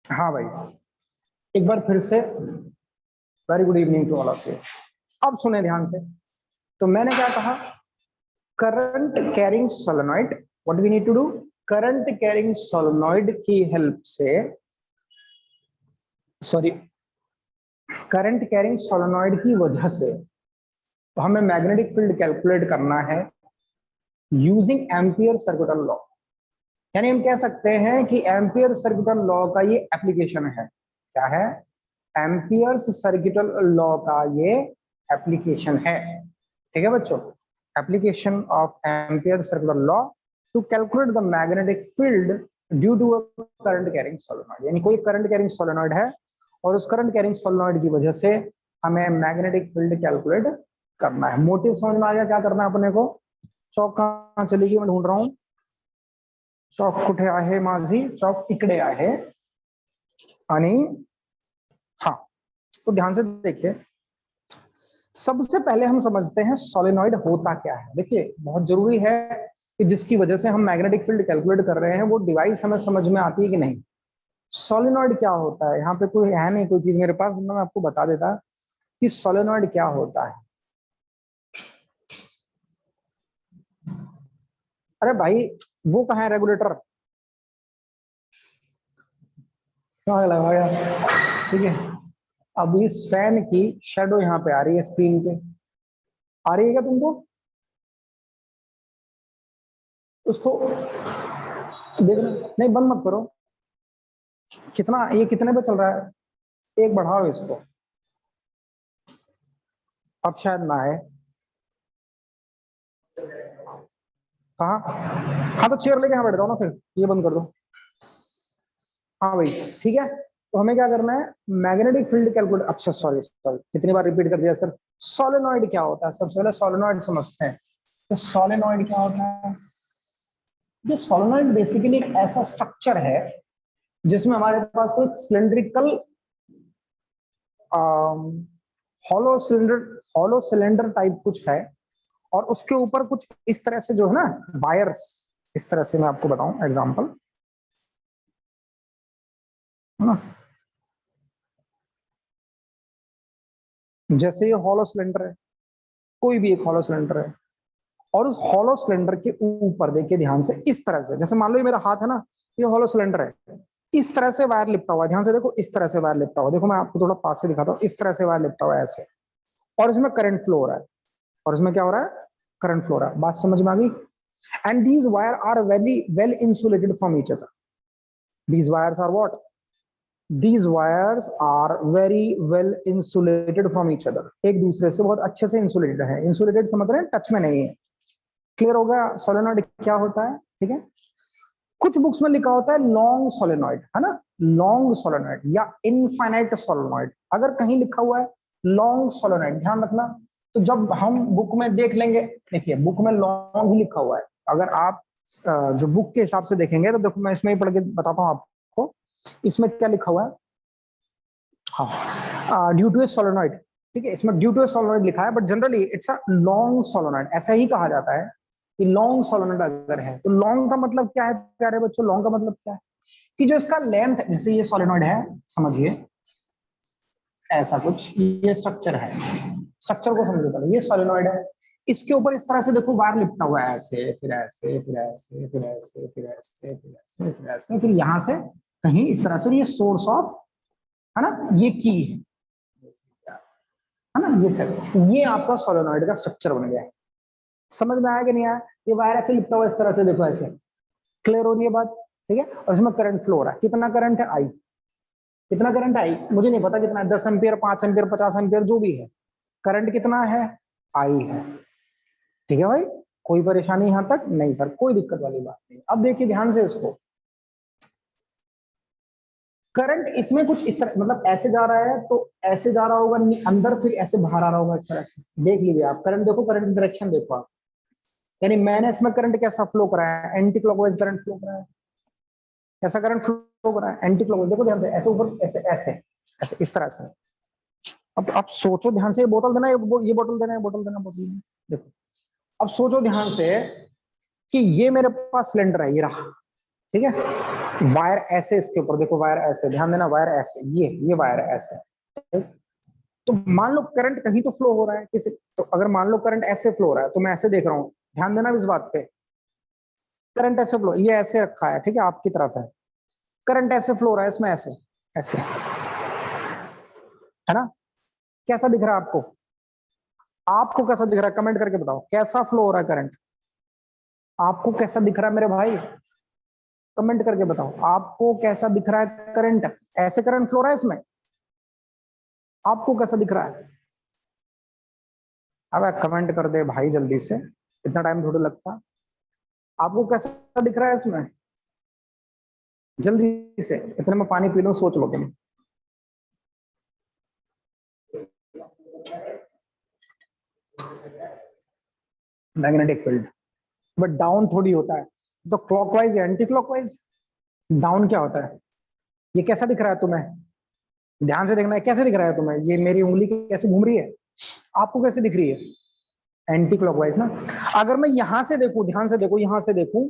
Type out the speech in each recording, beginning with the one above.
हाँ भाई, एक बार फिर से very good evening to all of you. अब सुने ध्यान से। तो मैंने क्या कहा, current carrying solenoid, what we need to do, current carrying solenoid की हेल्प से, सॉरी, करंट कैरिंग सोलेनॉइड की वजह से तो हमें मैग्नेटिक फील्ड कैलकुलेट करना है यूजिंग एम्पियर सर्किटल लॉ। यानी हम कह सकते हैं कि एम्पियर सर्किटल लॉ का ये एप्लीकेशन है। क्या है? एम्पियर सर्किटल लॉ का ये एप्लीकेशन है। ठीक है बच्चों, application of Ampere circuital law to calculate the magnetic field due to a current carrying solenoid. यानी कोई करंट कैरिंग सोलेनॉइड है और उस करंट कैरिंग सोलेनॉइड की वजह से हमें मैग्नेटिक फील्ड कैलकुलेट करना है। मोटिव समझ में आ गया क्या करना है अपने को? चौक कहाँ चली गई, मैं ढूंढ रहा हूँ। चौक कुठे आहे माझी, चौक इकडे आहे। आणि हाँ, तो ध्यान से देखिए, सबसे पहले हम समझते हैं सोलेनॉइड होता क्या है। देखिए बहुत जरूरी है कि जिसकी वजह से हम मैग्नेटिक फील्ड कैलकुलेट कर रहे हैं वो डिवाइस हमें समझ में आती है कि नहीं। सोलेनॉइड क्या होता है, यहाँ पे कोई है नहीं कोई चीज मेरे पास, मैं आपको बता देता कि सोलेनॉइड क्या होता है। अरे भाई वो कहाँ है रेगुलेटर? लगाया, ठीक है। अब इस फैन की शेडो यहाँ पे आ रही है स्क्रीन पे, आ रही है क्या तुमको? उसको देखना नहीं, बंद मत करो। कितना ये कितने पे चल रहा है? एक बढ़ाओ इसको, अब शायद ना आए। कहाँ? हाँ तो चेयर लेके यहाँ बैठ जाओ ना, फिर ये बंद कर दो। हाँ भाई ठीक है, तो हमें क्या करना है, मैग्नेटिक फील्ड कैलकुलेट। अच्छा सॉरी सॉरी, कितनी बार रिपीट कर दिया सर। सोलेनॉइड क्या होता है, सबसे पहले सोलेनॉइड समझते हैं। तो सोलेनॉइड क्या होता है? ये सोलेनॉइड बेसिकली एक ऐसा स्ट्रक्चर है जिसमें हमारे पास कोई सिलेंड्रिकल हॉलो सिलेंडर टाइप कुछ है और उसके ऊपर कुछ इस तरह से जो है ना वायर्स, इस तरह से मैं आपको बताऊं एग्जांपल, है ना, जैसे ये हॉलो सिलेंडर है, कोई भी एक हॉलो सिलेंडर है और उस हॉलो सिलेंडर के ऊपर देखिए ध्यान से, इस तरह से, जैसे मान लो ये मेरा हाथ है ना, ये हॉलो सिलेंडर है, इस तरह से वायर लिपटा हुआ है। ध्यान से देखो, इस तरह से वायर लिपटा हुआ, देखो मैं आपको थोड़ा पास से दिखाता हूँ, इस तरह से वायर लिपटा हुआ है ऐसे, और इसमें करंट फ्लो हो रहा है, और इसमें क्या हो रहा है, करंट फ्लो हो रहा है। बात समझ में आ गई? And these wire are very well insulated from each other. These wires are what? These wires are very well insulated from each other. एक दूसरे से बहुत अच्छे से इंसुलेटेड है। इंसुलेटेड समझ रहे हैं, टच में नहीं है। क्लियर हो गया सोलेनॉइड क्या होता है? ठीक है, कुछ बुक्स में लिखा होता है लॉन्ग सोलेनॉइड, है ना, लॉन्ग सोलेनॉइड या इनफाइनाइट सोलेनॉइड। अगर कहीं लिखा हुआ है लॉन्ग सोलेनॉइड, ध्यान रखना। तो जब हम बुक में देख लेंगे, देखिए बुक में लॉन्ग ही लिखा हुआ है, अगर आप जो बुक के हिसाब से देखेंगे तो देखो मैं इसमें ही पढ़ के बताता हूँ आपको, इसमें क्या लिखा हुआ है। हाँ, ड्यू टू ए सोलेनॉइड, ठीक है, इसमें ड्यू टू ए सोलेनॉइड लिखा है, but generally it's a long solenoid, ऐसा ही कहा जाता है कि लॉन्ग सोलेनॉइड अगर है तो लॉन्ग का मतलब क्या है प्यारे बच्चों? लॉन्ग का मतलब क्या है कि जो इसका लेंथ, जैसे ये सोलेनॉइड है, समझिए ऐसा कुछ ये स्ट्रक्चर है, स्ट्रक्चर को समझो पहले, ये सोलेनॉइड है, इसके ऊपर इस तरह से देखो वायर लिपटा हुआ है, ऐसे फिर ऐसे फिर ऐसे फिर ऐसे फिर ऐसे फिर ऐसे फिर ऐसे, फिर यहां से कहीं इस तरह से, ये सोर्स ऑफ, है ना, ये की है ना, ये सर, ये आपका सोलेनॉइड का स्ट्रक्चर बन गया है। समझ में आया कि नहीं आया? ये वायर ऐसे लिपटा हुआ इस तरह से, देखो ऐसे। क्लियर हो रही है बात? ठीक है, और इसमें करंट फ्लो हो रहा है, कितना करंट है? आई। कितना करंट आई मुझे नहीं पता कितना है, 10 एम्पियर, 5 एम्पियर, 50 एम्पियर, जो भी है, करंट कितना है? आई है। ठीक है भाई, कोई परेशानी यहां तक? नहीं सर, कोई दिक्कत वाली बात नहीं। अब देखिए ध्यान से इसको, करंट इसमें कुछ इस तरह, मतलब ऐसे जा रहा है तो ऐसे जा रहा होगा अंदर, फिर ऐसे बाहर आ रहा होगा इस तरह से। देख लीजिए आप, करंट देखो, करंट डायरेक्शन देखो आप, यानी मैंने इसमें करंट कैसा फ्लो कराया है, एंटी क्लॉकवाइज करंट फ्लो कराया है, ऐसा करंट फ्लो कराया है एंटी क्लॉकवाइज, देखो ध्यान से, ऐसे ऊपर ऐसे ऐसे ऐसे इस तरह से। अब आप सोचो ध्यान से, ये बोतल देना, ये बोतल देना, ये बोतल देना, बोतल देना, देखो अब सोचो ध्यान से कि ये मेरे पास सिलेंडर है, ये रहा, ठीक है, वायर ऐसे इसके ऊपर देखो, वायर ऐसे, ध्यान देना, वायर ऐसे, ये वायर ऐसे, तो मान लो करंट कहीं तो फ्लो हो रहा है किसी, तो अगर मान लो करंट ऐसे फ्लो हो रहा है तो मैं ऐसे देख रहा हूँ, ध्यान देना इस बात पे, करंट ऐसे फ्लो, ये ऐसे रखा है, ठीक है, आपकी तरफ है, करंट ऐसे फ्लो हो रहा है इसमें, ऐसे ऐसे, है ना, कैसा दिख रहा है आपको? आपको कैसा दिख रहा है कमेंट करके बताओ, कैसा फ्लो हो रहा है करंट? आपको कैसा दिख रहा है मेरे भाई? कमेंट करके बताओ, आपको कैसा दिख रहा है करंट? ऐसे करंट फ्लो रहा है इसमें? आपको कैसा दिख रहा है? अब कमेंट कर दे भाई जल्दी से, इतना टाइम थोड़ा लगता। आपको कैसा दिख रहा है इसमें? जल्दी से, इतने में पानी पी लो, सोच लो तुम। मैग्नेटिक फील्ड, बट डाउन थोड़ी होता है, तो क्लॉकवाइज या एंटी क्लॉकवाइज? डाउन क्या होता है? ये कैसा दिख रहा है तुम्हें? ध्यान से देखना है, कैसे दिख रहा है तुम्हें? ये मेरी उंगली कैसे घूम रही है, आपको कैसे दिख रही है? एंटी क्लॉकवाइज ना। अगर मैं यहां से देखूं, ध्यान से देखो, यहां से देखूं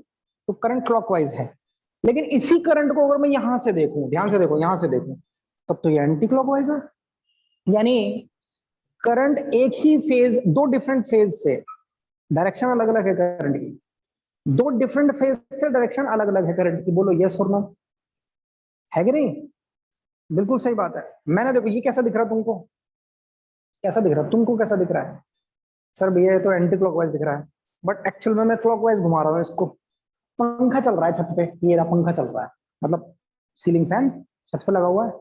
तो करंट क्लॉकवाइज है, लेकिन इसी करंट को अगर मैं यहां से देखूं, ध्यान से देखो, यहां से देखूं, तब तो ये एंटी क्लॉकवाइज है। यानी करंट एक ही फेज, दो डिफरेंट फेज से डायरेक्शन अलग अलग है करंट की, दो डिफरेंट फेज से डायरेक्शन अलग अलग है करंट की। बोलो यस और नो, है कि नहीं? बिल्कुल सही बात है। मैंने देखो, ये कैसा दिख रहा है तुमको? कैसा दिख रहा है तुमको? कैसा दिख रहा है? सर भैया ये तो एंटी क्लॉकवाइज दिख रहा है, बट एक्चुअल में मैं क्लॉकवाइज घुमा रहा हूँ इसको। पंखा चल रहा है छत पे, ये रहा पंखा चल रहा है, मतलब सीलिंग फैन छत पे लगा हुआ है,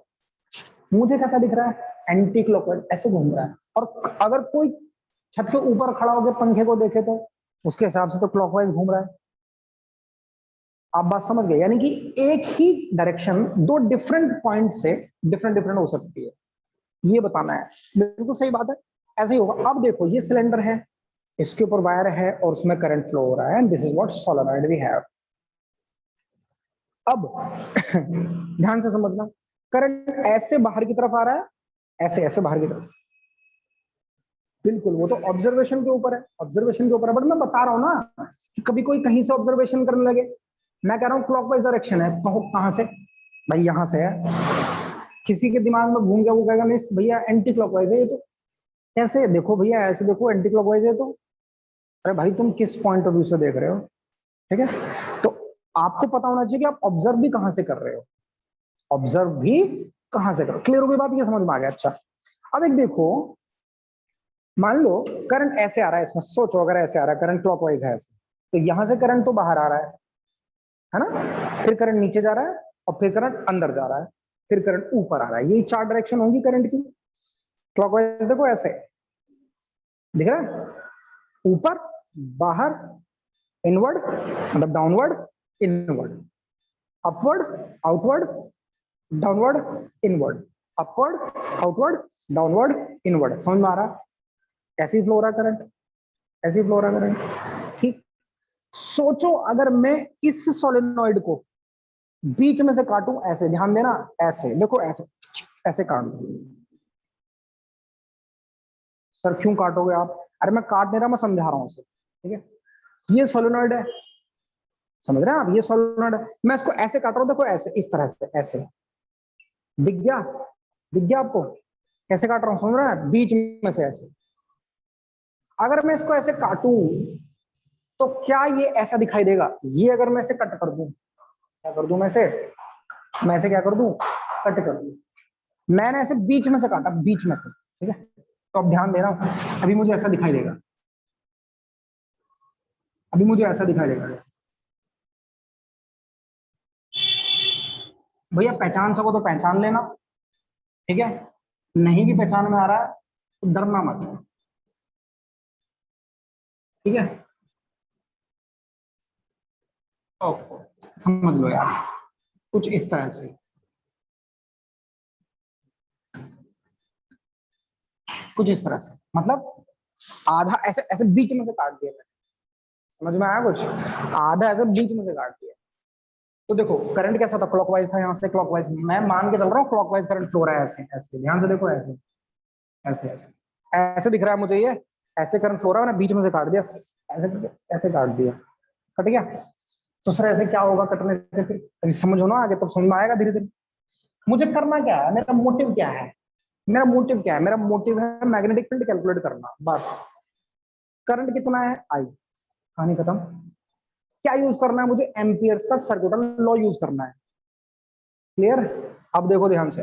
मुझे कैसा दिख रहा है? एंटी क्लॉकवाइज, ऐसे घूम रहा है। और अगर कोई छत के ऊपर खड़ा होकर पंखे को देखे तो उसके हिसाब से तो क्लॉकवाइज घूम रहा है। आप बात समझ गए? यानी कि एक ही डायरेक्शन दो डिफरेंट पॉइंट से डिफरेंट डिफरेंट हो सकती है, ये बताना है। बिल्कुल सही बात है, ऐसे ही होगा। अब देखो, ये सिलेंडर है, इसके ऊपर वायर है और उसमें करंट फ्लो हो रहा है, this is what solenoid we have. अब ध्यान से समझना, करंट ऐसे बाहर की तरफ आ रहा है, ऐसे ऐसे बाहर की तरफ, बिल्कुल वो तो ऑब्जर्वेशन के ऊपर है, ऑब्जर्वेशन के ऊपर है, बट मैं बता रहा हूं ना कि कभी कोई कहीं से ऑब्जर्वेशन करने लगे। मैं कह रहा हूँ क्लॉकवाइज डायरेक्शन है, कहो कहां से? भाई यहां से है। किसी के दिमाग में घूम गया, वो कहेगा नहीं भैया एंटी क्लॉकवाइज है ये तो। कैसे देखो भैया, ऐसे देखो, एंटी क्लॉकवाइज है तो। अरे भाई तुम किस पॉइंट ऑफ व्यू से देख रहे हो? ठीक है, तो आपको पता होना चाहिए कि आप ऑब्जर्व भी कहां से कर रहे हो, ऑब्जर्व भी कहां से करो। क्लियर हो गई बात? ये समझ में आ गया? अच्छा, अब एक देखो, मान लो करंट ऐसे आ रहा है इसमें, सोचो अगर ऐसे आ रहा है करंट, क्लॉकवाइज है ऐसे, तो यहां से करंट तो बाहर आ रहा है ना, फिर करंट नीचे जा रहा है, और फिर करंट अंदर जा रहा है, फिर करंट ऊपर आ रहा है। यही चार डायरेक्शन होंगी करंट की। क्लॉकवाइज देखो ऐसे दिख रहा है, ऊपर, बाहर, इनवर्ड मतलब downward, inward, upward, outward, downward, inward, upward, outward, downward, inward. समझ में आ रहा है? ऐसी फ्लो हो रहा करंट, ऐसी फ्लो हो रहा करंट। ठीक, सोचो अगर मैं इस सोलेनॉइड को बीच में से काटूं, ऐसे, ध्यान देना, ऐसे देखो, ऐसे ऐसे काट दो। सर क्यों काटोगे आप? अरे मैं काट नहीं रहा, मैं समझा रहा हूं उसे, ठीक है। ये सोलेनॉइड है, समझ रहे हैं आप? ये सोलेनॉइड है, मैं इसको ऐसे काट रहा हूं, देखो ऐसे, इस तरह से, ऐसे। दिख गया? दिख गया आपको कैसे काट रहा हूं? समझ रहे हैं? बीच में से ऐसे। अगर मैं इसको ऐसे काटूं तो क्या ये ऐसा दिखाई देगा? ये अगर मैं इसे कट कर दूं, क्या कर दूं मैं इसे? मैं इसे क्या कर दूं? कट कर दूं। मैंने ऐसे बीच में से काटा, बीच में से, ठीक है। तो अब ध्यान देना, अभी मुझे ऐसा दिखाई देगा, अभी मुझे ऐसा दिखाई देगा। भैया पहचान सको तो पहचान लेना, ठीक है, नहीं भी पहचान में आ रहा है तो डरना मत, ठीक है। तो समझ लो यार, कुछ इस तरह से, कुछ इस तरह से, मतलब आधा ऐसे ऐसे बीच में से काट दिया मैंने। समझ में आया कुछ? आधा ऐसे बीच में से काट दिया। तो देखो करंट कैसा था? क्लॉकवाइज था, यहाँ से क्लॉकवाइज, मैं मान के चल रहा हूँ क्लॉकवाइज करंट फ्लो रहा है, ऐसे ऐसे, ध्यान से देखो, ऐसे ऐसे ऐसे ऐसे दिख रहा है मुझे ये, ऐसे करंट फ्लो रहा है, मैंने बीच में से काट दिया, ऐसे ऐसे काट दिया, कट गया। तो सर ऐसे क्या होगा कटने से? फिर अभी समझो ना आगे, तब समझ में आएगा धीरे धीरे। मुझे करना क्या है, मेरा मोटिव क्या है? मेरा मोटिव क्या है? मेरा मोटिव है मैग्नेटिक फील्ड कैलकुलेट करना, बस। करंट कितना है? आई। कहानी खत्म। क्या यूज करना है मुझे? एम्पियर्स का सर्किटल लॉ यूज करना है। क्लियर? अब देखो ध्यान से,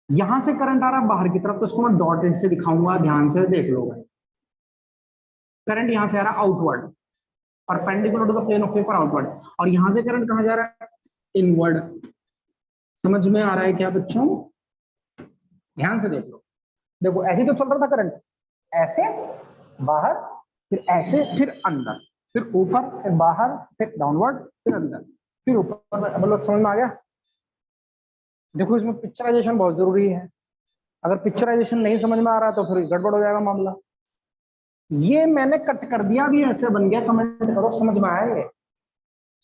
यहां से करंट आ रहा है बाहर की तरफ, तो इसको मैं डॉटेड से दिखाऊंगा, ध्यान से देख लो भाई। करंट यहां से आ रहा है outward, perpendicular to the plane of paper outward, और यहां से करंट कहां जा रहा है? इनवर्ड। समझ में आ रहा है क्या बच्चों? ध्यान से देख लो। देखो ऐसे तो चल रहा था करंट, ऐसे बाहर, फिर ऐसे, फिर अंदर, फिर ऊपर, फिर बाहर, फिर डाउनवर्ड, फिर अंदर, फिर ऊपर। मतलब समझ में आ गया? देखो इसमें पिक्चराइजेशन बहुत जरूरी है। अगर पिक्चराइजेशन नहीं समझ में आ रहा तो फिर गड़बड़ हो जाएगा मामला। ये मैंने कट कर दिया, भी ऐसे बन गया, कमेंट करो समझ में आया ये।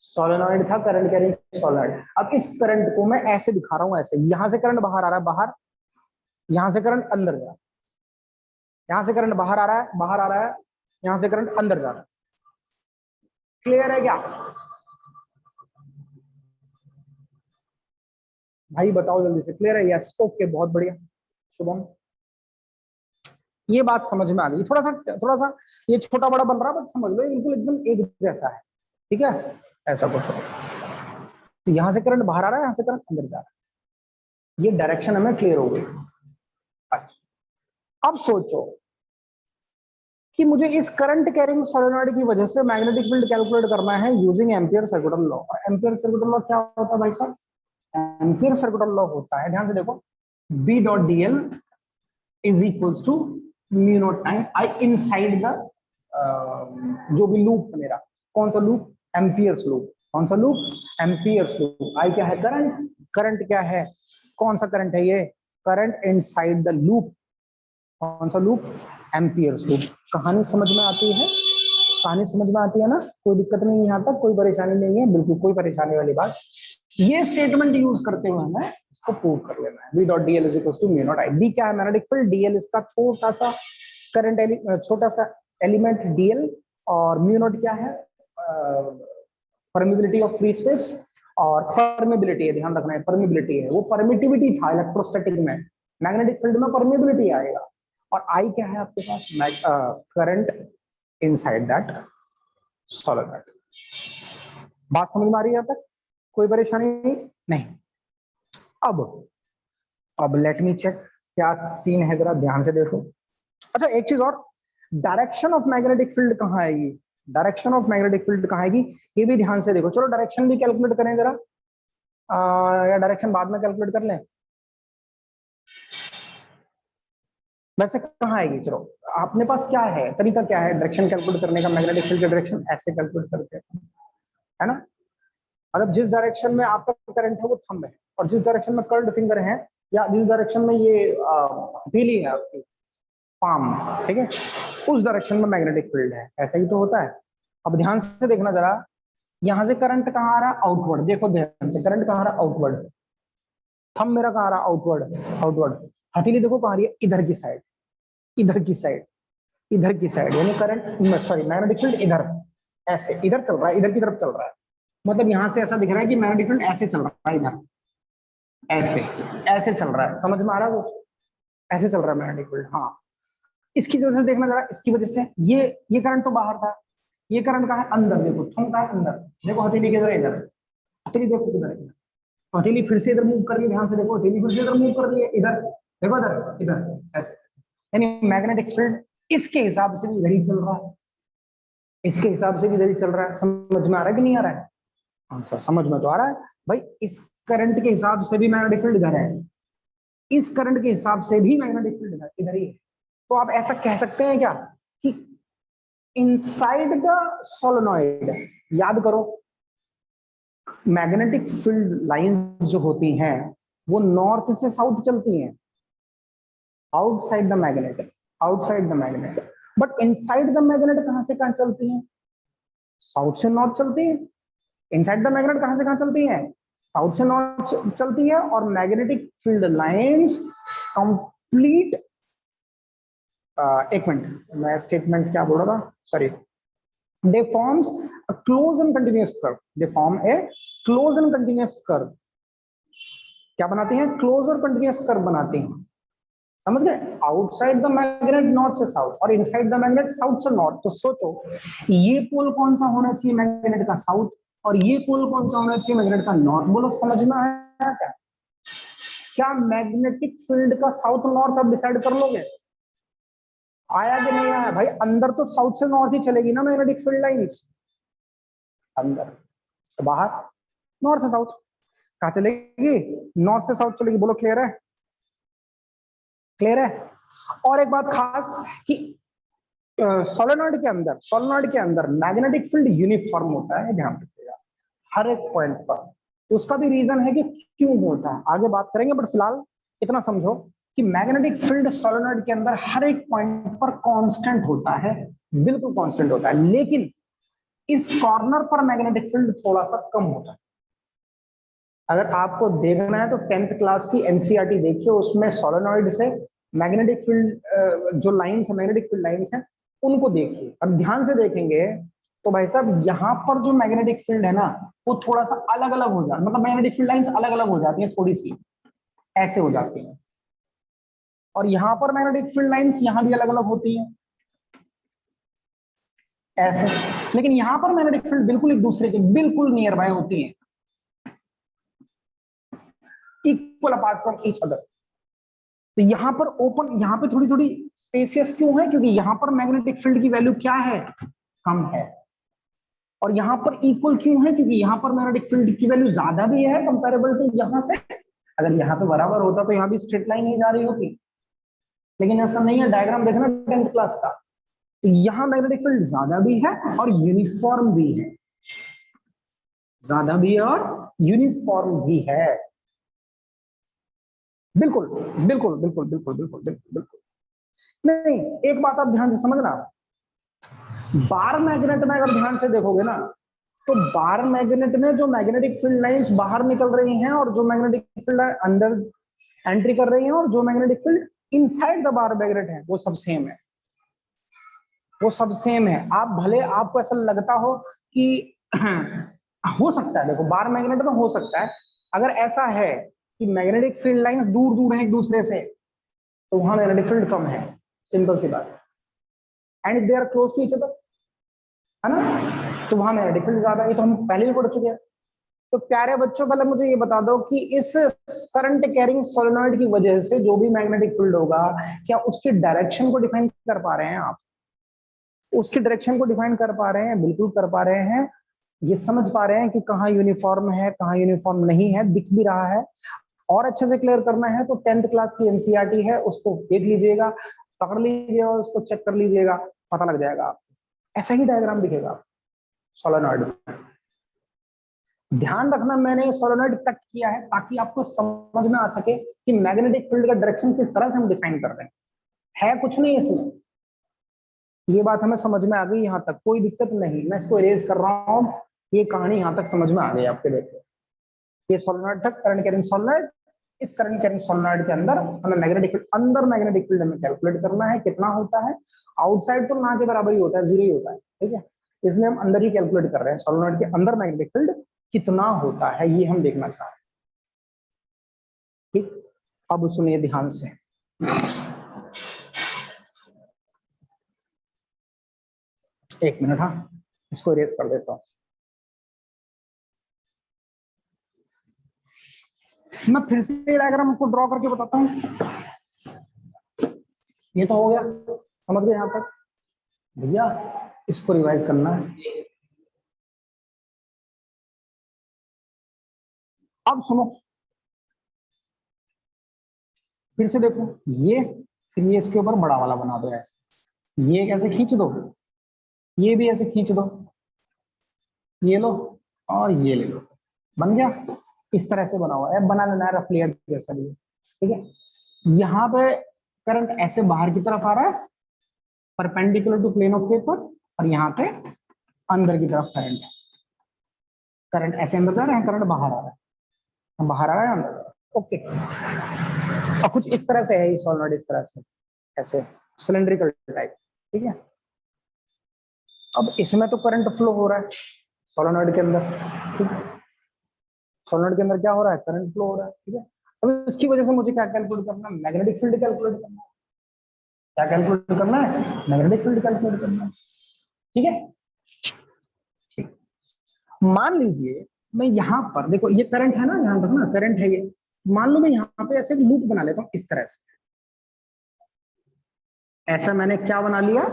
सोलेनॉइड था, करंट कैरिंग सोलेनॉइड। अब इस करंट को मैं ऐसे दिखा रहा हूं, ऐसे, यहां से करंट बाहर आ रहा है, बाहर, यहां से करंट अंदर जा रहा है, यहां से करंट बाहर आ रहा है, बाहर आ रहा है, यहां से करंट अंदर जा रहा है। क्लियर है क्या भाई? बताओ जल्दी से, क्लियर है? यस, ओके, बहुत बढ़िया शुभम, ये बात समझ में आ गई। थोड़ा सा ये छोटा बड़ा बन रहा है, बट समझ लो बिल्कुल एकदम एक जैसा है। ठीक है, ऐसा कुछ हो। तो यहां से करंट बाहर आ रहा है, यहां से करंट अंदर जा रहा है, ये डायरेक्शन हमें क्लियर हो गई। अच्छा, अब सोचो कि मुझे इस करंट कैरिंग सोलेनॉइड की वजह से मैग्नेटिक फील्ड कैलकुलेट करना है यूजिंग एम्पियर सर्किटल लॉ। और एम्पियर सर्किटल लॉ क्या होता है भाई साहब? एम्पियर सर्किटल लॉ होता है, ध्यान से देखो, B dot D l is equals to mu naught time I inside the, जो भी लूप है मेरा, कौन सा लूप? Amperes loop. कौन सा लूप? Amperes loop. आई क्या है? करंट। करंट क्या है? कौन सा करंट है ये? Current inside the loop. कौन सा लूप? Amperes loop. कहानी समझ में आती है? कहानी समझ में आती है ना? कोई दिक्कत नहीं है, यहाँ तक कोई परेशानी नहीं है, बिल्कुल कोई परेशानी वाली बात। ये स्टेटमेंट यूज करते हुए हमें इसको प्रूव कर लेना है। B dot D l is equal to mu naught I. B क्या है? Magnetic field. डीएल इसका छोटा सा करंट, छोटा सा एलिमेंट डीएल। और म्यू नॉट क्या है? Permeability of free space. और परमिबिलिटी है, ध्यान रखना है, परमिबिलिटी है, वो परमिटिविटी था इलेक्ट्रोस्टैटिक में, मैग्नेटिक फील्ड में परमिबिलिटी आएगा। और आई क्या है आपके पास? Current inside that solid. बात समझ में आ रही है? तक कोई परेशानी नहीं? अब लेट मी चेक क्या सीन है, जरा ध्यान से देखो। अच्छा एक चीज और, डायरेक्शन ऑफ मैग्नेटिक फील्ड कहाँ आएगी? डायरेक्शन ऑफ मैग्नेटिक फील्ड कहाँ आएगी, ये भी ध्यान से देखो। चलो डायरेक्शन भी कैलकुलेट करें जरा, या डायरेक्शन बाद में कैलकुलेट कर लें? वैसे कहाँ आएगी? चलो, अपने पास क्या है, तरीका क्या है डायरेक्शन कैलकुलेट करने का? मैग्नेटिक फील्ड का डायरेक्शन ऐसे कैलकुलेट करते हैं, है ना? मतलब जिस डायरेक्शन में आपका करंट है वो थंब है, और जिस डायरेक्शन में कर्ल्ड फिंगर है, या जिस डायरेक्शन में ये हथेली है आपकी, पाम, ठीक है, उस डायरेक्शन में मैग्नेटिक फील्ड है। ऐसा ही तो होता है। अब ध्यान से देखना जरा, यहां से करंट कहाँ आ रहा है? आउटवर्ड। देखो ध्यान से, करंट कहाँ आ रहा है? आउटवर्ड। थंब मेरा कहाँ आ रहा है? आउटवर्ड। आउटवर्ड। हथेली देखो कहाँ आ रही है? इधर की साइड, इधर की साइड, इधर की साइड, यानी करंट, सॉरी, मैग्नेटिक फील्ड इधर, ऐसे इधर चल रहा है, इधर की तरफ चल रहा है। मतलब यहां से ऐसा दिख रहा है कि मैग्नेटिक फील्ड ऐसे चल रहा है, इधर ऐसे, ऐसे चल रहा है। समझ में आ रहा है कुछ? ऐसे चल रहा है मैग्नेटिक फील्ड, हाँ। इसकी वजह से देखना जरा, इसकी वजह से ये करंट तो बाहर था, ये करंट कहाँ है? अंदर। देखो थंब कहाँ है? अंदर। देखो हथेली किधर है? इधर। हथेली देखो किधर है? हथेली फिर से इधर मूव कर रही है, ध्यान से देखो, हथेली फिर से इधर मूव कर रही है, इधर देखो, इधर इधर ऐसे। यानी मैग्नेटिक फील्ड इसके हिसाब से भी इधर ही चल रहा है, इसके हिसाब से भी इधर ही चल रहा है। समझ में आ रहा है कि नहीं आ रहा है? आंसर समझ में तो आ रहा है भाई। इस करंट के हिसाब से भी मैग्नेटिक फील्ड इधर है, इस करंट के हिसाब से भी मैग्नेटिक फील्ड इधर ही है। तो आप ऐसा कह सकते हैं क्या कि इनसाइड द सोलेनॉइड, याद करो, मैग्नेटिक फील्ड लाइंस जो होती हैं वो नॉर्थ से साउथ चलती हैं, outside the magnet, outside the magnet. But inside the magnet कहां से कहां चलती हैं? साउथ से नॉर्थ चलती है। इनसाइड द मैग्नेट कहां से कहां चलती है? साउथ से नॉर्थ चलती है। और मैग्नेटिक फील्ड लाइंस कंप्लीट, एक मिनट, मैं स्टेटमेंट क्या बोल रहा था, sorry, they forms a close and continuous curve, they form A close and continuous curve. क्या बनाते हैं? क्लोज और कंटिन्यूअस कर्व बनाते हैं, समझ गए? आउटसाइड द मैग्नेट नॉर्थ से साउथ और इनसाइड द मैग्नेट साउथ से नॉर्थ। तो सोचो ये पोल कौन सा होना चाहिए मैग्नेट का? साउथ। और ये पोल कौन सा होना चाहिए मैग्नेट का? नॉर्थ। बोलो समझ में आया क्या? क्या मैग्नेटिक फील्ड का साउथ नॉर्थ आप डिसाइड कर लोगे? आया कि नहीं आया भाई? अंदर तो साउथ से नॉर्थ ही चलेगी ना मैग्नेटिक फील्ड लाइंस, अंदर। तो बाहर नॉर्थ से साउथ। कहा चलेगी? नॉर्थ से साउथ चलेगी। बोलो क्लियर है? क्लियर है? और एक बात खास कि सोलेनॉइड के अंदर मैग्नेटिक फील्ड यूनिफॉर्म होता है, ध्यान रखिएगा हर एक पॉइंट पर। उसका भी रीजन है कि क्यों होता है, आगे बात करेंगे, बट फिलहाल इतना समझो कि मैग्नेटिक फील्ड सोलेनॉइड के अंदर हर एक पॉइंट पर कांस्टेंट होता है, बिल्कुल कांस्टेंट होता है। लेकिन इस कॉर्नर पर मैग्नेटिक फील्ड थोड़ा सा कम होता है। अगर आपको देखना है तो 10th क्लास की एनसीईआरटी देखिए, उसमें सोलेनॉइड से मैग्नेटिक फील्ड जो लाइंस है, मैग्नेटिक फील्ड लाइंस हैं, उनको देखिए। अब ध्यान से देखेंगे तो भाई साहब यहाँ पर जो मैग्नेटिक फील्ड है ना, वो थोड़ा सा अलग अलग हो जाता है, मतलब मैग्नेटिक फील्ड लाइंस अलग अलग हो जाती है, थोड़ी सी ऐसे हो जाती है। और यहाँ पर मैग्नेटिक फील्ड लाइंस यहाँ भी अलग अलग होती है, ऐसे। लेकिन यहाँ पर मैग्नेटिक फील्ड बिल्कुल एक दूसरे के बिल्कुल नियर बाय होती है, equal apart from each other. तो यहाँ पर ओपन, यहाँ पे थोड़ी थोड़ी स्पेसियस क्यों है? क्योंकि यहाँ पर मैग्नेटिक फील्ड की वैल्यू क्या है? कम है। और यहाँ पर इक्वल क्यों है? क्योंकि यहाँ पर मैग्नेटिक फील्ड की वैल्यू ज्यादा भी है कंपेरेबल टू यहाँ से। अगर यहाँ पे बराबर होता तो यहाँ भी स्ट्रेट लाइन ही जा रही होती, लेकिन ऐसा नहीं है। डायग्राम देखना 10th क्लास का, तो यहाँ मैग्नेटिक फील्ड ज्यादा भी है और यूनिफॉर्म भी है, ज्यादा भी है और यूनिफॉर्म भी है। बिल्कुल बिल्कुल बिल्कुल बिल्कुल बिल्कुल बिल्कुल बिल्कुल। नहीं, एक बात आप ध्यान से समझना, बार मैग्नेट में अगर ध्यान से देखोगे ना, तो बार मैग्नेट में जो मैग्नेटिक फील्ड लाइंस बाहर निकल रही हैं और जो मैग्नेटिक फील्ड अंदर एंट्री कर रही हैं और जो magnetic field inside the bar magnet है, वो सब सेम है, वो सब सेम है। आप भले आपको ऐसा लगता हो कि हो सकता है, देखो बार मैग्नेट में हो सकता है, अगर ऐसा है कि मैग्नेटिक फील्ड लाइंस दूर दूर है एक दूसरे से, तो वहां मैग्नेटिक फील्ड कम है, सिंपल सी बात। And they are close to each other, है ना, तो वहां मैग्नेटिक फील्ड ज्यादा है। ये तो हम पहले भी पढ़ चुके हैं। तो प्यारे बच्चों, पहले मुझे ये बता दो कि इस करंट कैरिंग सोलेनॉइड की वजह से जो भी मैग्नेटिक फील्ड होगा, क्या उसकी डायरेक्शन को डिफाइन कर पा रहे हैं आप? उसकी डायरेक्शन को डिफाइन कर पा रहे हैं? बिल्कुल कर पा रहे हैं। ये समझ पा रहे हैं कि कहाँ यूनिफॉर्म है, कहाँ यूनिफॉर्म नहीं है, दिख भी रहा है। और अच्छे से क्लियर करना है तो 10th क्लास की एनसीईआरटी है, उसको देख लीजिएगा, पकड़ लीजिएगा, उसको चेक कर लीजिएगा, पता लग जाएगा। ऐसा ही डायग्राम दिखेगा सोलेनॉइड में। ध्यान रखना, मैंने सोलेनॉइड कट किया है ताकि आपको समझ में आ सके कि मैग्नेटिक फील्ड का डायरेक्शन किस तरह से हम डिफाइन कर रहे हैं। है कुछ नहीं इसमें, ये बात हमें समझ में आ गई, यहाँ तक कोई दिक्कत नहीं। मैं इसको इरेज कर रहा हूँ, ये कहानी यहाँ तक समझ में आ गई आपके। देखो ये सोलेनॉइड तक करंट कैरिंग सोलेनॉइड। इस करंट कैरिंग सोलेनॉइड के अंदर हमें मैग्नेटिक फील्ड, अंदर मैग्नेटिक फील्ड हमें कैलकुलेट करना है कितना होता है। आउटसाइड तो ना के बराबर ही होता है, जीरो ही होता है, ठीक है। इसलिए हम अंदर ही कैलकुलेट कर रहे हैं, सोलेनॉइड के अंदर मैग्नेटिक फील्ड कितना होता है, ये हम देखना चाह रहे हैं। ठीक, अब सुनिए ध्यान से। एक मिनट, हाँ इसको इरेज कर देता हूँ। मैं फिर से डायग्राम आपको ड्रॉ करके बताता हूँ। ये तो हो गया, समझ गए यहाँ तक भैया? इसको रिवाइज करना है। अब सुनो, फिर से देखो, ये फिर ये इसके ऊपर बड़ा वाला बना दो ऐसे, ये कैसे खींच दो, ये भी ऐसे खींच दो, ये लो और ये ले लो, बन गया। इस तरह से बना हुआ है, बना लेना है रफली जैसा भी, ठीक है। यहाँ पे करंट ऐसे बाहर की तरफ आ रहा है, perpendicular to plane of paper, और यहाँ पे अंदर की तरफ करंट है। करंट ऐसे अंदर जा रहा है, करंट बाहर आ रहा है, बाहर आ रहा है अंदर। ओके, और कुछ इस तरह से है ये सोलेनॉइड, इस तरह से ऐसे सिलेंड्रिकल टाइप, ठीक है। अब इसमें तो करंट फ्लो हो रहा है सोलेनॉइड के अंदर, ठीक है, सोलेनॉइड के अंदर क्या हो रहा है, करंट फ्लो हो रहा है, ठीक है। अब इसकी वजह से मुझे क्या कैलकुलेट करना है, मैग्नेटिक फील्ड कैलकुलेट करना है। क्या कैलकुलेट करना है, मैग्नेटिक फील्ड कैलकुलेट करना है, ठीक है। ठीक, मान लीजिए मैं यहाँ पर, देखो ये करंट है ना, ध्यान रखना करंट है ये, मान लो मैं यहाँ पे ऐसे एक लूप बना लेता हूँ इस तरह से, ऐसा मैंने क्या बना लिया,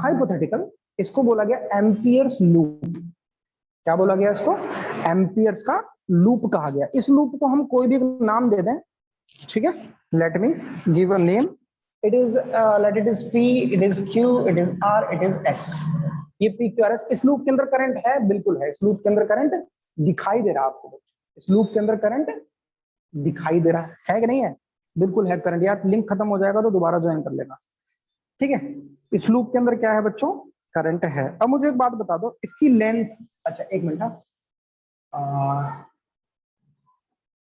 हाइपोथेटिकल, इसको बोला गया एम्पियर्स लूप। क्या बोला गया इसको, एम्पियर्स का लूप कहा गया। इस लूप को हम कोई भी नाम दे दें, ठीक है, let me give a name, it is let it is P, it is Q, it is R, it is S. ये पी क्यू आर एस, इस लूप के अंदर करंट है, बिल्कुल है, इस लूप के अंदर करंट दिखाई दे रहा है आपको, इस लूप के अंदर करंट दिखाई दे रहा है कि नहीं है, बिल्कुल है करंट। यार लिंक खत्म हो जाएगा तो दोबारा ज्वाइन कर लेना, ठीक है। इस लूप के अंदर क्या है बच्चों, करंट है। अब मुझे एक बात बता दो, इसकी लेंथ, अच्छा एक मिनट,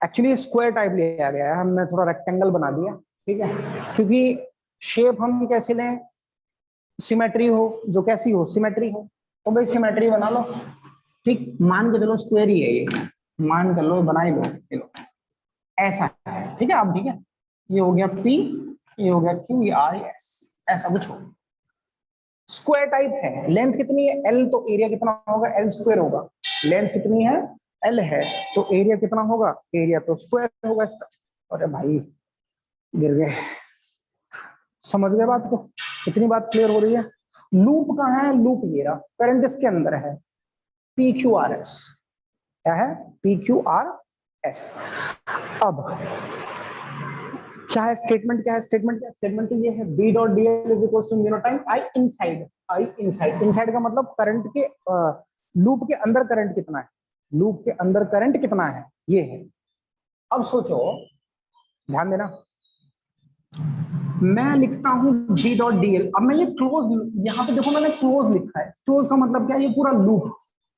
एक्चुअली स्क्वायर टाइप लिया गया है, हमने थोड़ा रेक्टेंगल बना दिया, ठीक है, क्योंकि शेप हम कैसे लें, सिमेट्री हो, जो कैसी हो, सिमेट्री हो, तो भाई सिमेट्री बना लो, ठीक, मान के चलो स्क्वायर ही है ये, मान कर लो, बना ही लो, चलो ऐसा है, ठीक है। अब ठीक है, ये हो गया पी, ये हो गया क्यू, ये आर, एस, ऐसा कुछ हो, स्क्वायर टाइप है। लेंथ कितनी है, एल, तो एरिया कितना होगा, एल स्क्वायर होगा। लेंथ कितनी है, एल है, तो एरिया कितना होगा, एरिया तो स्क्वायर होगा इसका। अरे भाई गिर गए, समझ गए बात को, कितनी बात क्लियर हो रही है। लूप कहाँ है, लूप ये रहा, करंट इसके अंदर है, पी क्यू आर एस, क्या है, पी क्यू आर एस। अब क्या है स्टेटमेंट, क्या है स्टेटमेंट, क्या स्टेटमेंट तो ये है, B dot D l is equal to mu naught time I inside, I inside, inside का मतलब करंट के लूप के अंदर करंट कितना है, लूप के अंदर करंट कितना है, ये है। अब सोचो, ध्यान देना, मैं लिखता हूं बी डॉट डी एल, अब मैं ये क्लोज, यहां पे देखो मैंने क्लोज लिखा है, क्लोज का मतलब क्या है, ये पूरा loop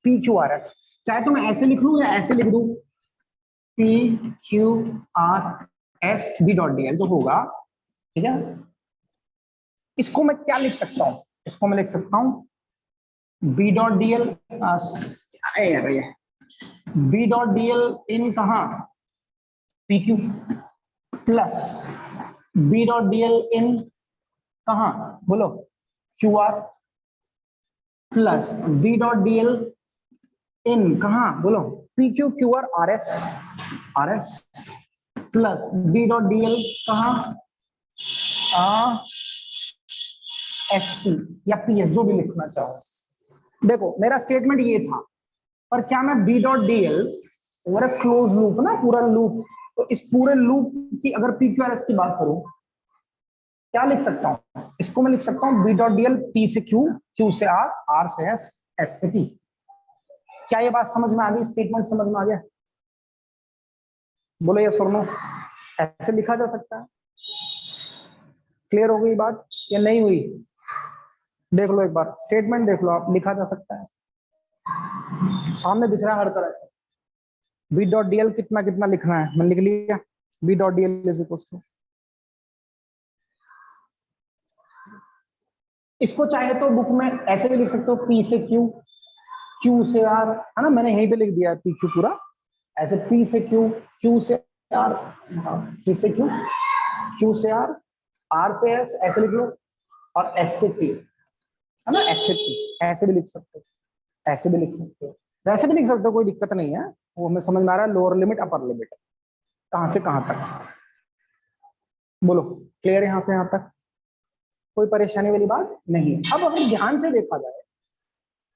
P Q R S, चाहे तो मैं ऐसे लिख लूं या ऐसे लिख दूं, P Q R S B dot D l जो होगा, ठीक है। इसको मैं क्या लिख सकता हूं, इसको मैं लिख सकता हूं B dot D L, B dot D L इन कहा, P Q, plus B dot D L इन कहा, बोलो, Q R, plus B dot D L इन कहा, बोलो, P Q Q R R S, R S, plus B dot D L कहा, S P या पी एस, जो भी लिखना चाहो। देखो मेरा स्टेटमेंट ये था, पर क्या मैं B dot D l over close loop ना, पूरा लूप, तो इस पूरे लूप की अगर पी क्यू आर एस की बात करूं, क्या लिख सकता हूं, इसको मैं लिख सकता हूं B dot D l P से क्यू, क्यू से आर, आर से एस, एस से पी। क्या ये बात समझ में आ गई, स्टेटमेंट समझ में आ गया, बोलो यस और नो, ऐसे लिखा जा सकता है। क्लियर हो गई बात या नहीं हुई, देख लो एक बार स्टेटमेंट देख लो आप, लिखा जा सकता है, सामने दिख रहा है हर तरह से। बी डॉट डी एल कितना कितना लिखना है, मैंने लिख लिया, B dot D l is equal to, इसको चाहे तो बुक में ऐसे भी लिख सकते हो, पी से क्यू, क्यू से आर, है ना, मैंने यहीं पे लिख दिया है पी क्यू पूरा, ऐसे पी से क्यू, क्यू से आर, पी से क्यू, क्यू से आर से एस, ऐसे लिख लो, और एस से पी, है ना, एस से पी, ऐसे भी लिख सकते हो, ऐसे भी लिख सकते हो, वैसे भी लिख सकते हो, कोई दिक्कत नहीं है, वो हमें समझ में आ रहा है, लोअर लिमिट अपर लिमिट कहां से कहां तक, बोलो क्लियर है, यहां से यहां तक कोई परेशानी वाली बात नहीं। अब अगर ध्यान से देखा जाए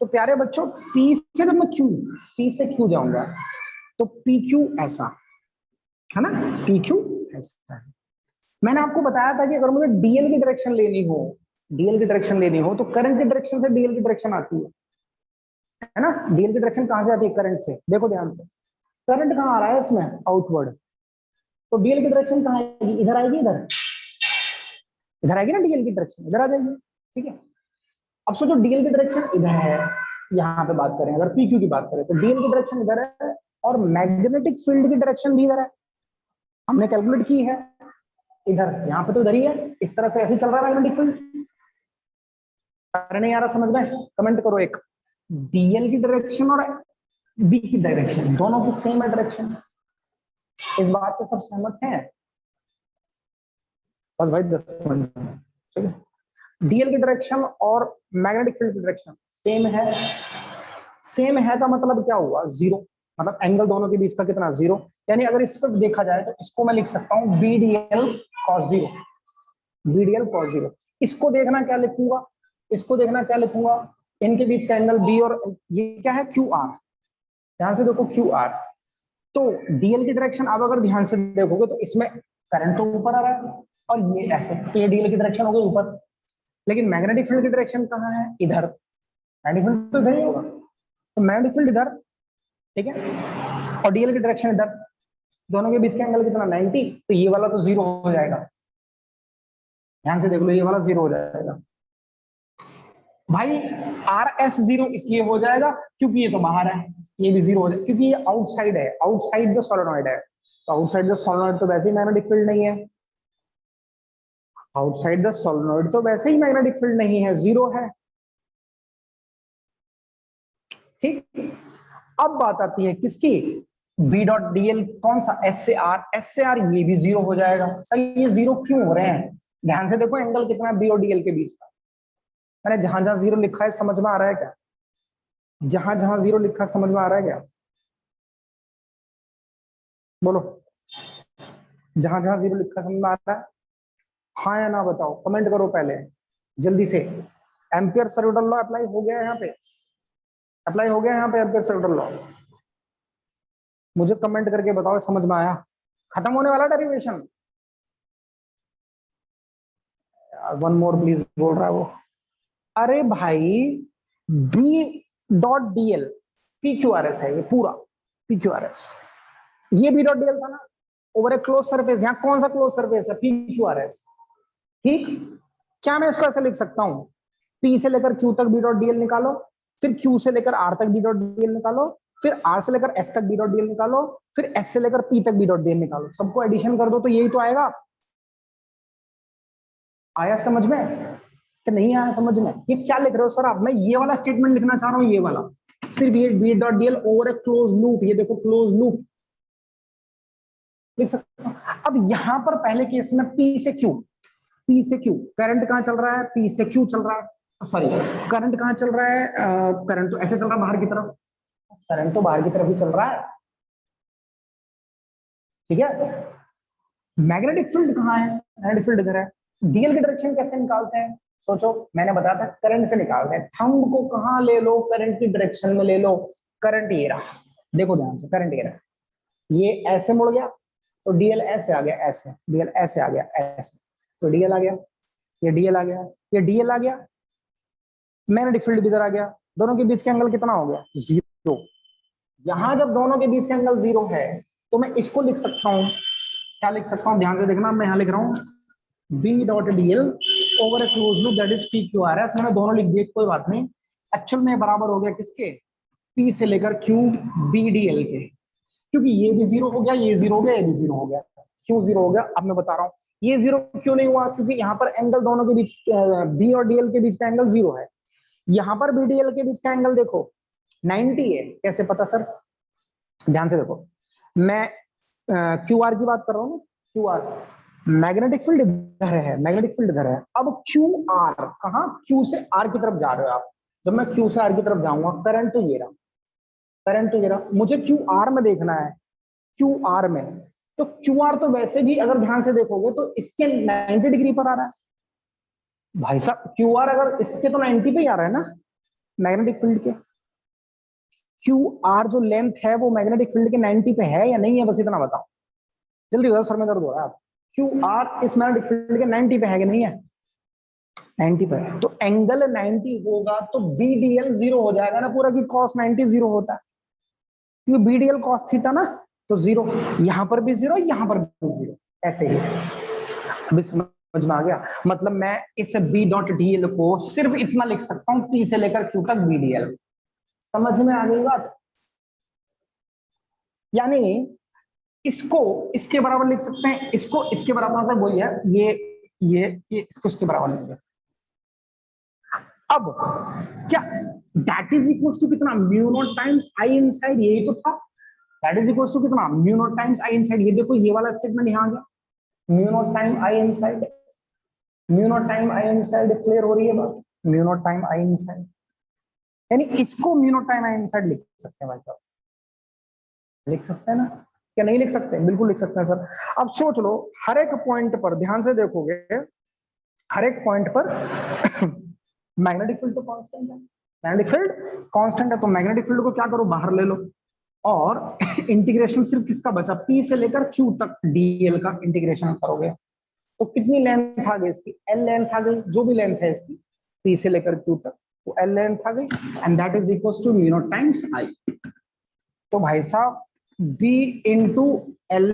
तो प्यारे बच्चों, पी से जब मैं क्यू, पी से क्यू जाऊंगा तो पी क्यू ऐसा है ना, पी क्यू ऐसा है। मैंने आपको बताया था कि अगर मुझे डीएल की डायरेक्शन लेनी हो, डीएल की डायरेक्शन लेनी हो तो करंट की डायरेक्शन से डीएल की डायरेक्शन आती है ना, डीएल की डायरेक्शन कहां से आती है, करंट से। देखो ध्यान से, करंट कहां आ रहा है इसमें, आउटवर्ड, तो डीएल की डायरेक्शन कहां आएगी, इधर आएगी, इधर, इधर आएगी ना, डीएल की डायरेक्शन इधर आ जाएगी, ठीक है। अब सोचो डीएल की डायरेक्शन इधर है, यहाँ पे बात करें अगर पीक्यू की बात करें तो डीएल की डायरेक्शन इधर है, और मैग्नेटिक फील्ड की डायरेक्शन भी इधर है, हमने कैलकुलेट की है, इधर, यहाँ पे तो इधर ही है, इस तरह से ऐसे चल रहा है मैग्नेटिक फील्ड, अरे नहीं आ रहा समझ में, कमेंट करो एक। डीएल की डायरेक्शन और बी की डायरेक्शन दोनों की सेम है डायरेक्शन, इस बात से सब सहमत हैं? बस भाई 10 मिनट, ठीक है। डीएल की डायरेक्शन और मैग्नेटिक फील्ड की डायरेक्शन सेम है। सेम है का मतलब क्या हुआ? जीरो, मतलब एंगल दोनों के बीच का कितना? जीरो। यानी अगर इस पर देखा जाए तो इसको मैं लिख सकता हूं B d l cos zero, B d l cos zero. इसको देखना क्या लिखूंगा, इसको देखना क्या लिखूंगा, इनके बीच का एंगल बी और ये क्या है? Q R. ध्यान से देखो क्यू आर। तो डीएल की डायरेक्शन अब अगर ध्यान से देखोगे तो इसमें करंट तो ऊपर आ रहा है और ये ऐसे, तो ये डीएल की डायरेक्शन हो गई ऊपर। लेकिन मैग्नेटिक फील्ड की डायरेक्शन कहाँ है? इधर। मैग्नेटिक फील्ड तो इधर ही होगा, तो मैग्नेटिक फील्ड इधर, ठीक है, और डीएल की डायरेक्शन इधर। दोनों के बीच का एंगल कितना? 90। तो ये वाला तो जीरो हो जाएगा, ध्यान से देख लो, ये वाला जीरो हो जाएगा भाई। आर एस जीरो इसलिए हो जाएगा क्योंकि ये तो बाहर है, ये भी जीरो हो जाएगा क्योंकि ये आउटसाइड है, आउटसाइड द सोलेनॉइड है। तो आउटसाइड द सोलेनॉइड तो वैसे ही मैग्नेटिक फील्ड नहीं है, आउटसाइड द सोलेनॉइड तो वैसे ही मैग्नेटिक फील्ड नहीं है, जीरो है, ठीक। अब बात आती है किसकी? बी डॉट डीएल कौन सा? एस से आर, एस से आर ये भी जीरो हो जाएगा। सर ये जीरो क्यों हो रहे हैं? ध्यान से देखो एंगल कितना है बी और डीएल के बीच का। मैंने जहां जहां जीरो लिखा है समझ में आ रहा है क्या? जहां जहां जीरो लिखा है समझ में आ रहा है क्या? बोलो, जहां जहां जीरो लिखा है समझ में आ रहा है? हाँ या ना बताओ, कमेंट करो पहले जल्दी से। एम्पियर सर्कुलर लॉ अप्लाई हो गया यहाँ पे, अप्लाई हो गया यहाँ पे एम्पियर सर्कुलर लॉ? मुझे कमेंट करके बताओ समझ में आया? खत्म होने वाला डेरिवेशन? वन मोर प्लीज बोल रहा है वो। अरे भाई B dot dl P Q R S है, ये पूरा पी क्यू आर एस, ये बी डॉट डीएल था ना, ओवर ए क्लोज सरफेस। यहाँ कौन सा क्लोज सरफेस है? पी क्यू आर एस, ठीक। क्या मैं इसको ऐसे लिख सकता हूँ? पी से लेकर क्यू तक बी डॉट डीएल निकालो, फिर क्यू से लेकर आर तक बी डॉट डीएल निकालो, फिर आर से लेकर एस तक बी डॉट डीएल निकालो, फिर एस से लेकर पी तक बी डॉट डीएल निकालो, सबको एडिशन कर दो तो यही तो आएगा। आया समझ में कि नहीं आया समझ में? ये क्या लिख रहे हो सर आप? मैं ये वाला स्टेटमेंट लिखना चाह रहा हूँ, ये वाला, सिर्फ ये B dot dl over a close loop, ये देखो क्लोज लूप लिख सकता हूं। अब यहां पर पहले केस में पी से क्यू, पी से क्यू करंट कहां चल रहा है? पी से क्यू चल रहा है, सॉरी करंट कहां चल रहा है? करंट तो ऐसे चल रहा है बाहर की तरफ, करंट तो बाहर की तरफ ही चल रहा है, ठीक है। मैग्नेटिक फील्ड कहां है? मैग्नेटिक फील्ड इधर है। डीएल की डायरेक्शन कैसे निकालते हैं? सोचो, मैंने बताया था करंट से निकालते हैं। थंब को कहां ले लो? करंट की डायरेक्शन में ले लो। करंट ये रहा, देखो ध्यान से, करंट ये रहा, ये ऐसे मुड़ गया तो डीएल ऐसे आ गया, ऐसे डीएल ऐसे आ गया, ऐसे तो डीएल आ गया, ये डीएल आ गया, ये डीएल आ गया, मैग्नेटिक फील्ड भी इधर आ गया। दोनों के बीच का एंगल कितना हो गया? जीरो। यहां जब दोनों के बीच का एंगल जीरो है तो मैं इसको लिख सकता हूं, क्या लिख सकता हूं? ध्यान से देखना, मैं यहां लिख रहा हूं B dot dl over a close loop that is P Q R S. मैंने दोनों लिख दिए, कोई बात नहीं। एक्चुअल में बराबर हो गया किसके? पी से लेकर क्यू बी डी एल के, क्योंकि ये भी जीरो हो गया, ये जीरो हो गया, ये भी जीरो हो गया। क्यों जीरो हो गया अब मैं बता रहा हूँ। ये जीरो क्यों नहीं हुआ? क्योंकि यहाँ पर एंगल दोनों के बीच, बी और डीएल के बीच का एंगल जीरो है। यहाँ पर बी डीएल के बीच का एंगल देखो 90 है। कैसे पता सर? ध्यान से देखो, मैं क्यू आर की बात कर रहा हूँ ना, क्यू आर, मैग्नेटिक फील्ड इधर है, मैग्नेटिक फील्ड इधर है। अब क्यू आर कहाँ? क्यू से आर की तरफ जा रहे हो आप। जब मैं क्यू से आर की तरफ जाऊंगा, करंट तो ये रहा, करंट तो ये रहा, मुझे क्यू आर में देखना है, क्यू आर में। तो क्यू आर तो वैसे भी अगर ध्यान से देखोगे तो इसके 90 डिग्री पर आ रहा है भाई साहब। क्यू आर अगर इसके तो 90 पे ही आ रहा है ना मैग्नेटिक फील्ड के। क्यू आर जो लेंथ है वो मैग्नेटिक फील्ड के 90 पे है या नहीं है? बस इतना बताओ जल्दी बताओ, सर में दर्द हो रहा है। क्यू आर इस मैग्नेटिक फील्ड के 90 पे है कि नहीं है? 90 पे है, तो एंगल 90 होगा तो बी डीएल जीरो हो जाएगा ना पूरा, की कॉस 90 जीरो होता है, क्योंकि बी डीएल कॉस थीटा ना, तो जीरो। यहां पर भी जीरो, यहां पर भी जीरो, ऐसे ही। अभी समझ में आ गया? मतलब मैं इस बी डॉट डीएल को सिर्फ इतना लिख सकता हूं, पी से लेकर क्यू तक बी डीएल। समझ में आ गई बात? यानी इसको इसके बराबर लिख सकते हैं, इसको इसके बराबर, मतलब वही है, ये इसको इसके बराबर लिखेंगे। अब क्या दैट इज इक्वल टू कितना, म्यू नॉट टाइम्स आई इनसाइड, यही तो था। दैट इज इक्वल टू कितना, म्यू नॉट टाइम्स आई इनसाइड। ये देखो ये वाला स्टेटमेंट यहाँ आ गया, mu naught time I inside, mu naught time I inside. Clear हो रही है बात, mu naught time I inside, यानी इसको mu naught time I inside लिख सकते हैं भाई साहब, लिख सकते हैं ना, क्या नहीं लिख सकते? बिल्कुल लिख सकते हैं सर। अब सोच लो, हर एक पॉइंट पर ध्यान से देखोगे, हर एक पॉइंट पर मैग्नेटिक फील्ड तो कांस्टेंट है, मैग्नेटिक फील्ड कांस्टेंट है, तो मैग्नेटिक फील्ड को क्या करो, बाहर ले लो। और इंटीग्रेशन सिर्फ किसका बचा, पी से लेकर क्यू तक डीएल का इंटीग्रेशन करोगे, तो कितनी लेंथ आ गई इसकी, एल लेंथ आ गई, जो भी लेंथ है इसकी पी से लेकर क्यू तक, तो एल लेंथ आ गई, and that is equal to mu naught times I. तो भाई साहब बी इंटू एल